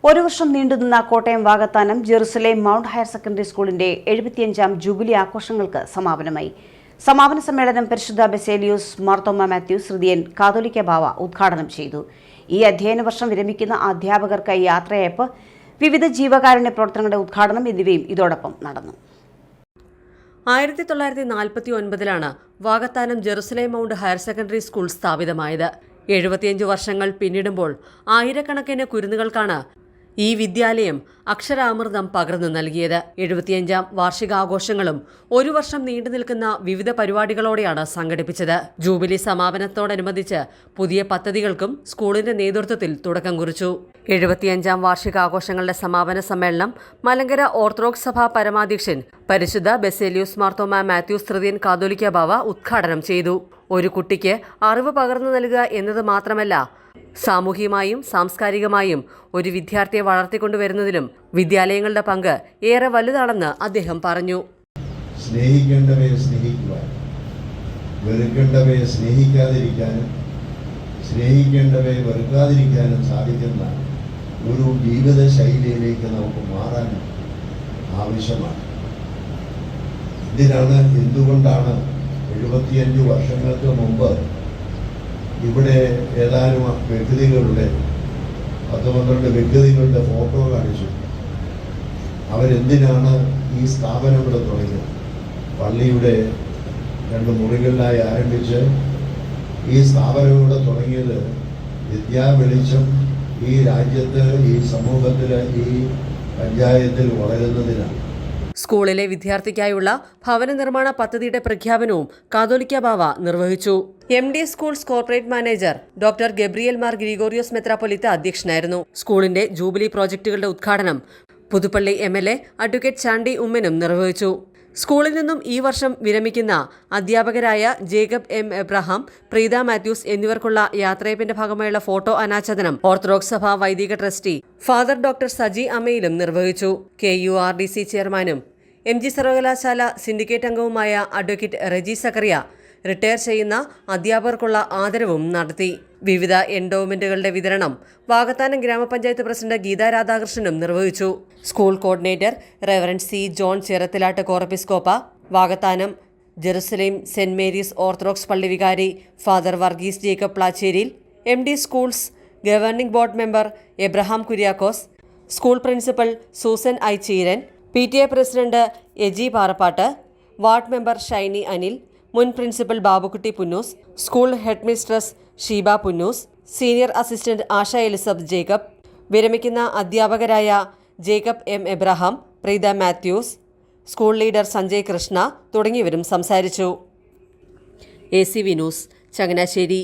ഒരു വർഷം നീണ്ടുനിന്ന Kottayam Vakathanam Jerusalem mount higher secondary സ്കൂളിന്റെ 75ാം ജൂബിലി ആഘോഷങ്ങൾക്ക് സമാപനമായി. സമാപന സമ്മേളനം പരിശുദ്ധ ബെസേലിയോസ് മാർത്തോമ മാത്യൂസ് ഹൃദയൻ കാതോലിക്ക ബാവ ഉദ്ഘാടനം ചെയ്തു. ഈ അധ്യയന വർഷം വിരമിക്കുന്ന അധ്യാപകർക്ക് യാത്രയയപ്പ്, വിവിധ ജീവകാരുണ്യ പ്രവർത്തനങ്ങളുടെ ഉദ്ഘാടനം എന്നിവയും ഇതോടൊപ്പം നടന്നു. 1949 Vakathanam Jerusalem mount higher secondary school സ്ഥാപിതമായത്. 75 വർഷങ്ങൾ പിന്നിടുമ്പോൾ ആയിരക്കണക്കിന് കുരുന്നുകൾക്കാണ് ഈ വിദ്യാലയം അക്ഷരാമൃതം പകർന്നു നൽകിയത്. 75ാം വാർഷികാഘോഷങ്ങളും ഒരു വർഷം നീണ്ടു നിൽക്കുന്ന വിവിധ പരിപാടികളോടെയാണ് സംഘടിപ്പിച്ചത്. ജൂബിലി സമാപനത്തോടനുബന്ധിച്ച് പുതിയ പദ്ധതികൾക്കും സ്കൂളിന്റെ നേതൃത്വത്തിൽ തുടക്കം കുറിച്ചു. 75ാം വാർഷികാഘോഷങ്ങളുടെ സമാപന സമ്മേളനം മലങ്കര ഓർത്തഡോക്സ് സഭ പരമാധ്യക്ഷൻ പരിശുദ്ധ ബെസേലിയോസ് മാർത്തോമ മാത്യൂസ് ഹൃദയൻ കാതോലിക്ക ബാവ ഉദ്ഘാടനം ചെയ്തു. ഒരു കുട്ടിക്ക് അറിവ് പകർന്നു നൽകുക എന്നത് മാത്രമല്ല, സാമൂഹികമായും സാംസ്കാരികമായും ഒരു വിദ്യാർത്ഥിയെ വളർത്തിക്കൊണ്ടുവരുന്നതിലും വിദ്യാലയങ്ങളുടെ പങ്ക് ഏറെ വലുതാണെന്ന് അദ്ദേഹം പറഞ്ഞു. സ്നേഹിക്കേണ്ടവയെ സ്നേഹിക്കുവാൻ, വെറുക്കേണ്ടവയെ സ്നേഹിക്കാതിരിക്കാനും സ്നേഹിക്കേണ്ടവയെ വെറുക്കാതിരിക്കാനും സാധിക്കുന്ന ഒരു ജീവിത ശൈലിയിലേക്ക് നമുക്ക് മാറാൻ ആവശ്യമാണ്. എന്തുകൊണ്ടാണ് 75 വർഷങ്ങൾക്ക് മുമ്പ് ഇവിടെ ഏതാനും വ്യക്തികളുടെ 12 വ്യക്തികളുടെ ഫോട്ടോ കാണിച്ചു. അവരെന്തിനാണ് ഈ സ്ഥാപനങ്ങൾ തുടങ്ങിയത്? പള്ളിയുടെ 2 മുറികളിലായി ആരംഭിച്ച് ഈ സ്ഥാപനങ്ങളുടെ തുടങ്ങിയത് വിദ്യാവെളിച്ചം ഈ രാജ്യത്ത്, ഈ സമൂഹത്തിൽ, ഈ പഞ്ചായത്തിൽ വളരുന്നതിനാണ്. സ്കൂളിലെ വിദ്യാർത്ഥിക്കായുള്ള ഭവന നിർമ്മാണ പദ്ധതിയുടെ പ്രഖ്യാപനവും കാതോലിക്ക ബാവ നിർവഹിച്ചു. MD schools corporate manager doctor Gabriel Mar Gregorios മെത്രാപ്പൊലീത്ത അധ്യക്ഷനായിരുന്നു. സ്കൂളിന്റെ ജൂബിലി പ്രോജക്ടുകളുടെ ഉദ്ഘാടനം പുതുപ്പള്ളി MLA അഡ്വക്കേറ്റ് ചാണ്ടി ഉമ്മനും നിർവഹിച്ചു. സ്കൂളിൽ നിന്നും ഈ വർഷം വിരമിക്കുന്ന അധ്യാപകരായ ജേക്കബ് M. എബ്രഹാം, പ്രീത മാത്യൂസ് എന്നിവർക്കുള്ള യാത്രയപ്പിന്റെ ഭാഗമായുള്ള ഫോട്ടോ അനാച്ഛാദനം ഓർത്തഡോക്സ് സഭ വൈദിക ട്രസ്റ്റി ഫാദർ ഡോക്ടർ സജി അമ്മയിലും നിർവഹിച്ചു. KURDC ചെയർമാനും MG സർവകലാശാല സിൻഡിക്കേറ്റ് അംഗവുമായ അഡ്വക്കേറ്റ് റെജി സക്കറിയ റിട്ടയർ ചെയ്യുന്ന അധ്യാപകർക്കുള്ള ആദരവും നടത്തി. വിവിധ എൻഡോവ്മെന്റുകളുടെ വിതരണം വാകത്താനം ഗ്രാമപഞ്ചായത്ത് പ്രസിഡന്റ് ഗീത രാധാകൃഷ്ണനും നിർവഹിച്ചു. School coordinator reverend C. John Chirathilattu കോറപ്പിസ്കോപ്പ, Vakathanam Jerusalem Saint Mary's Orthodox പള്ളി വികാരി ഫാദർ വർഗീസ് ജേക്കബ് പ്ലാച്ചേരിയിൽ, MD schools governing board member Abraham Kuriakose, school principal Susan I. Cheeran, PTA president Aji Parappattu, ward member Shiny Anil, മുൻ principal Babukutty Punnoose, school headmistress Sheeba Punnoose, senior assistant Asha Elizabeth Jacob, വിരമിക്കുന്ന അധ്യാപകരായ Jacob M. Abraham, Preetha Mathews, school leader Sanjay Krishna തുടങ്ങിയവരും സംസാരിച്ചു. ACV news, Changanassery.